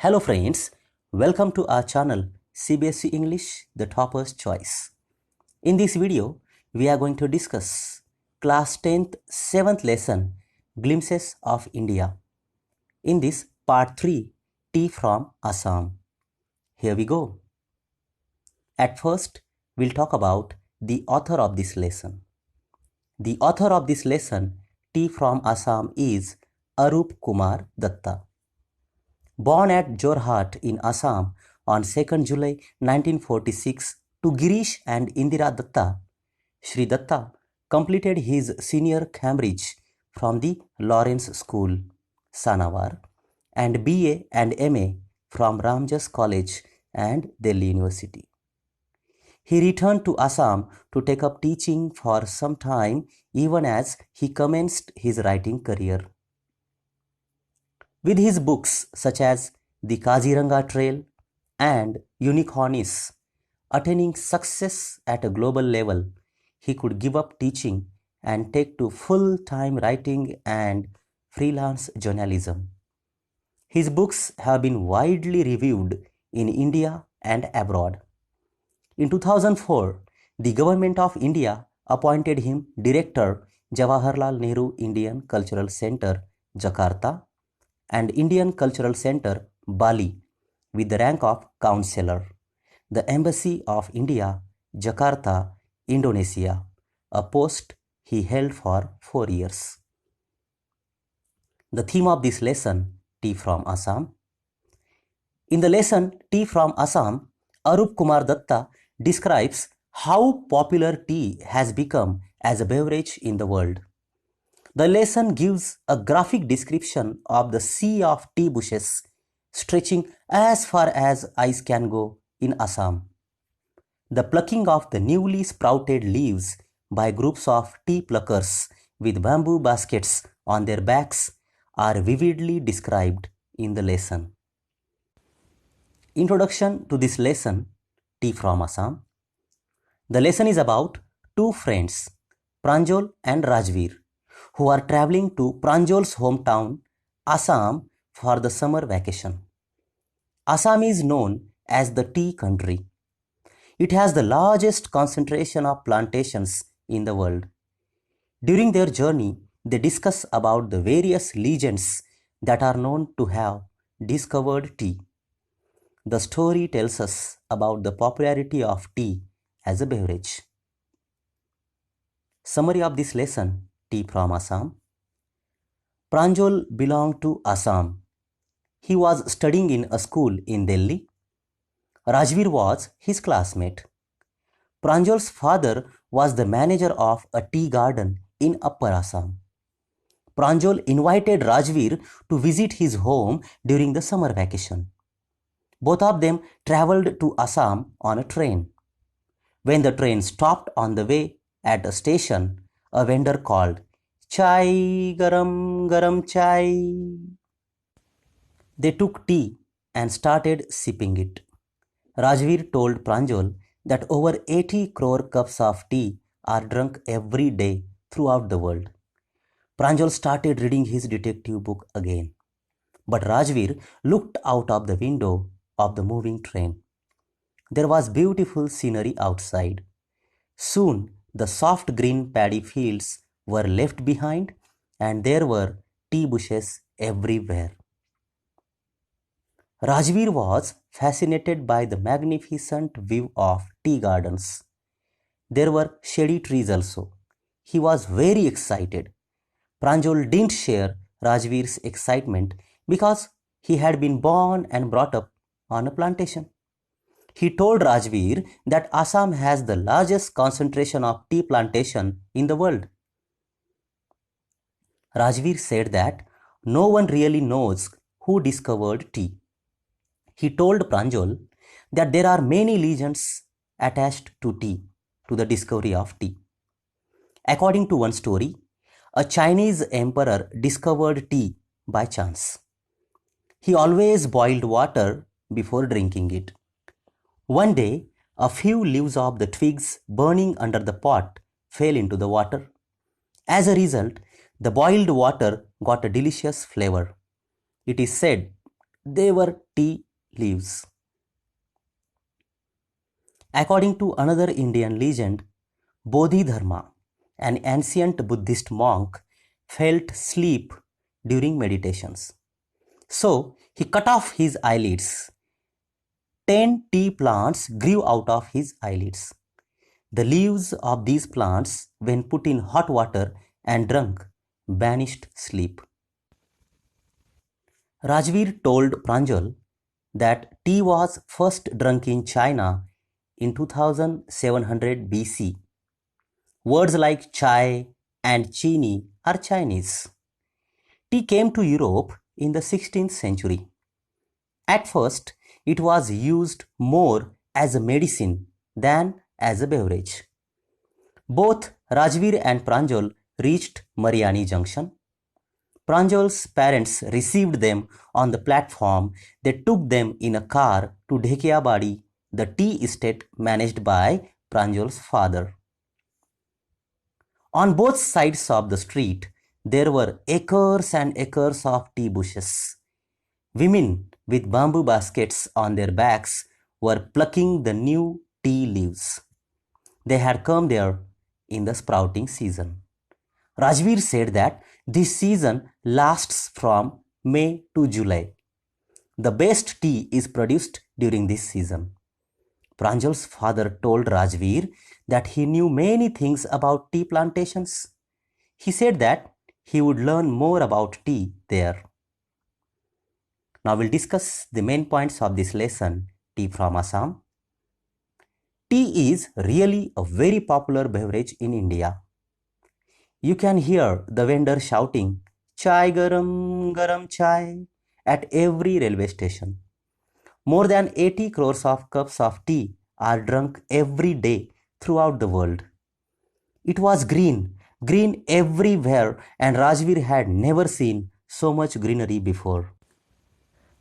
Hello friends, welcome to our channel CBSE English, the topper's choice. In this video, we are going to discuss class 10th 7th lesson Glimpses of India. In this part 3, Tea from Assam. Here we go. At first, we'll talk about the author of this lesson. The author of this lesson, Tea from Assam, is Arup Kumar Datta. Born at Jorhat in Assam on 2nd July 1946 to Girish and Indira Datta, Sri Datta completed his senior Cambridge from the Lawrence School, Sanawar, and BA and MA from Ramjas College and Delhi University. He returned to Assam to take up teaching for some time even as he commenced his writing career. With his books such as The Kaziranga Trail and Unicornis attaining success at a global level, he could give up teaching and take to full-time writing and freelance journalism. His books have been widely reviewed in India and abroad. In 2004, the Government of India appointed him Director, Jawaharlal Nehru Indian Cultural Center, Jakarta, and Indian Cultural Center, Bali, with the rank of Counselor, the Embassy of India, Jakarta, Indonesia, a post he held for 4 years. The theme of this lesson, Tea from Assam. In the lesson Tea from Assam, Arup Kumar Datta describes how popular tea has become as a beverage in the world. The lesson gives a graphic description of the sea of tea bushes stretching as far as eyes can go in Assam. The plucking of the newly sprouted leaves by groups of tea pluckers with bamboo baskets on their backs are vividly described in the lesson. Introduction to this lesson, Tea from Assam. The lesson is about two friends, Pranjal and Rajveer, who are traveling to Pranjal's hometown, Assam, for the summer vacation. Assam is known as the tea country. It has the largest concentration of plantations in the world. During their journey, they discuss about the various legends that are known to have discovered tea. The story tells us about the popularity of tea as a beverage. Summary of this lesson, Tea from Assam. Pranjal belonged to Assam. He was studying in a school in Delhi. Rajveer was his classmate. Pranjal's father was the manager of a tea garden in Upper Assam. Pranjal invited Rajveer to visit his home during the summer vacation. Both of them traveled to Assam on a train. When the train stopped on the way at a station, a vendor called, "Chai, garam, garam chai." They took tea and started sipping it. Rajveer told Pranjal that over 80 crore cups of tea are drunk every day throughout the world. Pranjal started reading his detective book again. But Rajveer looked out of the window of the moving train. There was beautiful scenery outside. Soon the soft green paddy fields were left behind and there were tea bushes everywhere. Rajveer was fascinated by the magnificent view of tea gardens. There were shady trees also. He was very excited. Pranjal didn't share Rajveer's excitement because he had been born and brought up on a plantation. He told Rajveer that Assam has the largest concentration of tea plantation in the world. Rajveer said that no one really knows who discovered tea. He told Pranjal that there are many legends attached to tea, to the discovery of tea. According to one story, a Chinese emperor discovered tea by chance. He always boiled water before drinking it. One day, a few leaves of the twigs burning under the pot fell into the water. As a result, the boiled water got a delicious flavor. It is said they were tea leaves. According to another Indian legend, Bodhidharma, an ancient Buddhist monk, felt sleep during meditations. So he cut off his eyelids. 10 tea plants grew out of his eyelids. The leaves of these plants, when put in hot water and drunk, banished sleep. Rajveer told Pranjal that tea was first drunk in China in 2700 BC. Words like chai and chini are Chinese. Tea came to Europe in the 16th century. At first, it was used more as a medicine than as a beverage. Both Rajveer and Pranjal reached Mariani Junction. Pranjal's parents received them on the platform. They took them in a car to Dhekiabadi, the tea estate managed by Pranjal's father. On both sides of the street, there were acres and acres of tea bushes. Women with bamboo baskets on their backs were plucking the new tea leaves. They had come there in the sprouting season. Rajveer said that this season lasts from May to July. The best tea is produced during this season. Pranjal's father told Rajveer that he knew many things about tea plantations. He said that he would learn more about tea there. Now we'll discuss the main points of this lesson, tea from Assam. Tea is really a very popular beverage in India. You can hear the vendor shouting, "Chai garam, garam chai," at every railway station. More than 80 crores of cups of tea are drunk every day throughout the world. It was green everywhere, and Rajveer had never seen so much greenery before.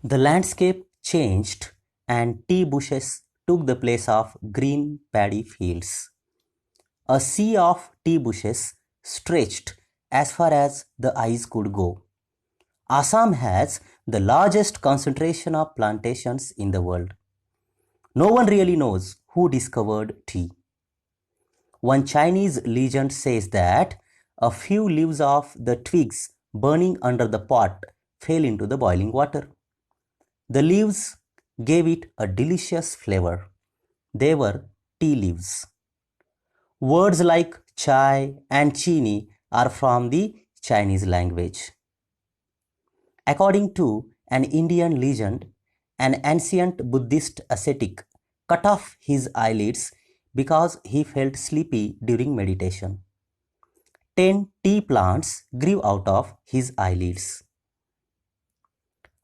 The landscape changed and tea bushes took the place of green paddy fields. A sea of tea bushes stretched as far as the eyes could go. Assam has the largest concentration of plantations in the world. No one really knows who discovered tea. One Chinese legend says that a few leaves of the twigs burning under the pot fell into the boiling water. The leaves gave it a delicious flavor. They were tea leaves. Words like chai and chini are from the Chinese language. According to an Indian legend, an ancient Buddhist ascetic cut off his eyelids because he felt sleepy during meditation. 10 tea plants grew out of his eyelids.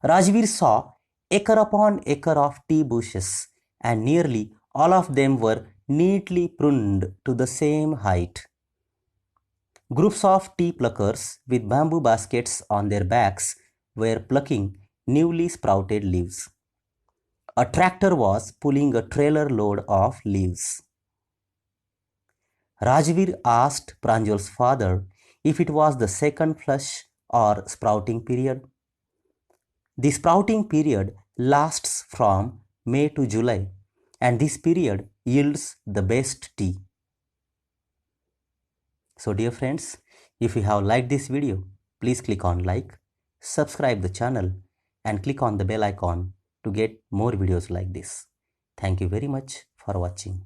Rajveer saw acre upon acre of tea bushes, and nearly all of them were neatly pruned to the same height. Groups of tea pluckers with bamboo baskets on their backs were plucking newly sprouted leaves. A tractor was pulling a trailer load of leaves. Rajveer asked Pranjal's father if it was the second flush or sprouting period. The sprouting period lasts from May to July, and this period yields the best tea. So dear friends, if you have liked this video, please click on like, subscribe the channel and click on the bell icon to get more videos like this. Thank you very much for watching.